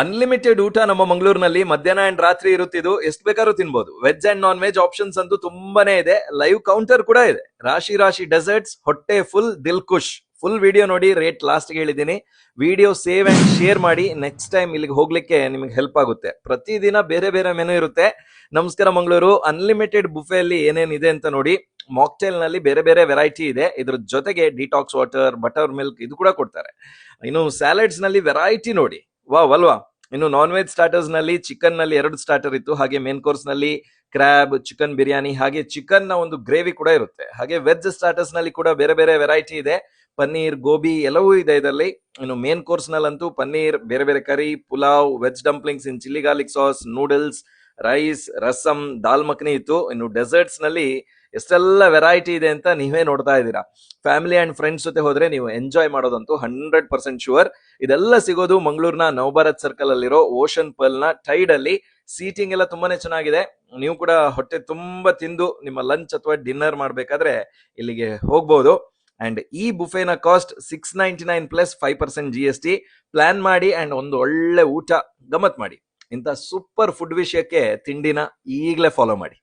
Unlimited ಊಟ ನಮ್ಮ ಮಂಗಳೂರಿನಲ್ಲಿ ಮಧ್ಯಾಹ್ನ ಅಂಡ್ ರಾತ್ರಿ ಇರುತ್ತಿದ್ದು ಎಷ್ಟು ಬೇಕಾದ್ರೂ ತಿನ್ಬಹುದು. Veg and non veg options ಅಂತೂ ತುಂಬಾನೇ ಇದೆ. ಲೈವ್ ಕೌಂಟರ್ ಕೂಡ ಇದೆ. ರಾಶಿ ರಾಶಿ ಡೆಸರ್ಟ್ಸ್, ಹೊಟ್ಟೆ full Dil Khush. Full video ನೋಡಿ, ರೇಟ್ ಲಾಸ್ಟ್ ಹೇಳಿದ್ದೀನಿ. ವಿಡಿಯೋ ಸೇವ್ ಅಂಡ್ ಶೇರ್ ಮಾಡಿ. ನೆಕ್ಸ್ಟ್ ಟೈಮ್ ಇಲ್ಲಿಗೆ ಹೋಗ್ಲಿಕ್ಕೆ ನಿಮಗೆ ಹೆಲ್ಪ್ ಆಗುತ್ತೆ. ಪ್ರತಿದಿನ ಬೇರೆ ಬೇರೆ ಮೆನು ಇರುತ್ತೆ. ನಮಸ್ಕಾರ ಮಂಗಳೂರು ಅನ್ಲಿಮಿಟೆಡ್ ಬುಫೆ ಅಲ್ಲಿ ಏನೇನಿದೆ ಅಂತ ನೋಡಿ. ಮಾಕ್ಟೇಲ್ ನಲ್ಲಿ ಬೇರೆ ಬೇರೆ ವೆರೈಟಿ ಇದೆ. ಇದ್ರ ಜೊತೆಗೆ ಡಿಟಾಕ್ಸ್ ವಾಟರ್, ಬಟರ್ ಮಿಲ್ಕ್ ಇದು ಕೂಡ ಕೊಡ್ತಾರೆ. ಇನ್ನು ಸ್ಯಾಲಡ್ಸ್ ನಲ್ಲಿ ವೆರೈಟಿ ನೋಡಿ, ವಾವ್ ಅಲ್ವಾ. ಇನ್ನು ನಾನ್ ವೆಜ್ ಸ್ಟಾರ್ಟರ್ಸ್ ನಲ್ಲಿ ಚಿಕನ್ ನಲ್ಲಿ 2 ಸ್ಟಾರ್ಟರ್ ಇತ್ತು. ಹಾಗೆ ಮೇನ್ ಕೋರ್ಸ್ ನಲ್ಲಿ ಕ್ರಾಬ್, ಚಿಕನ್ ಬಿರಿಯಾನಿ, ಹಾಗೆ ಚಿಕನ್ ನ ಒಂದು ಗ್ರೇವಿ ಕೂಡ ಇರುತ್ತೆ. ಹಾಗೆ ವೆಜ್ ಸ್ಟಾರ್ಟರ್ಸ್ ನಲ್ಲಿ ಕೂಡ ಬೇರೆ ಬೇರೆ ವೆರೈಟಿ ಇದೆ. ಪನ್ನೀರ್, ಗೋಬಿ ಎಲ್ಲವೂ ಇದೆ ಇದರಲ್ಲಿ. ಇನ್ನು ಮೇನ್ ಕೋರ್ಸ್ ನಲ್ಲಂತೂ ಪನ್ನೀರ್, ಬೇರೆ ಬೇರೆ curry, pulao, veg dumplings in chilli garlic sauce, noodles, rice, rasam, dal makhani ಇತ್ತು. ಇನ್ನು ಡೆಸರ್ಟ್ಸ್ ನಲ್ಲಿ ಎಷ್ಟೆಲ್ಲ ವೆರೈಟಿ ಇದೆ ಅಂತ ನೀವೇ ನೋಡ್ತಾ ಇದ್ದೀರಾ. ಫ್ಯಾಮಿಲಿ ಅಂಡ್ ಫ್ರೆಂಡ್ಸ್ ಜೊತೆ ಹೋದ್ರೆ ನೀವು ಎಂಜಾಯ್ ಮಾಡೋದಂತೂ 100% ಶೂರ್. ಇದೆಲ್ಲ ಸಿಗೋದು ಮಂಗಳೂರಿನ ನವಭಾರತ್ ಸರ್ಕಲ್ ಅಲ್ಲಿರೋ ಓಷನ್ ಪರ್ಲ್ ನ ಟೈಡ್ ಅಲ್ಲಿ. ಸೀಟಿಂಗ್ ಎಲ್ಲ ತುಂಬಾನೇ ಚೆನ್ನಾಗಿದೆ. ನೀವು ಕೂಡ ಹೊಟ್ಟೆ ತುಂಬಾ ತಿಂದು ನಿಮ್ಮ ಲಂಚ್ ಅಥವಾ ಡಿನ್ನರ್ ಮಾಡ್ಬೇಕಾದ್ರೆ ಇಲ್ಲಿಗೆ ಹೋಗ್ಬಹುದು. ಅಂಡ್ ಈ ಬುಫೆನ ಕಾಸ್ಟ್ $699 ಪ್ಲಸ್ 5% GST. ಪ್ಲಾನ್ ಮಾಡಿ ಅಂಡ್ ಒಂದು ಒಳ್ಳೆ ಊಟ ಗಮತ್ ಮಾಡಿ. ಇಂಥ ಸೂಪರ್ ಫುಡ್ ವಿಷಯಕ್ಕೆ ತಿಂಡಿನ ಈಗಲೇ ಫಾಲೋ ಮಾಡಿ.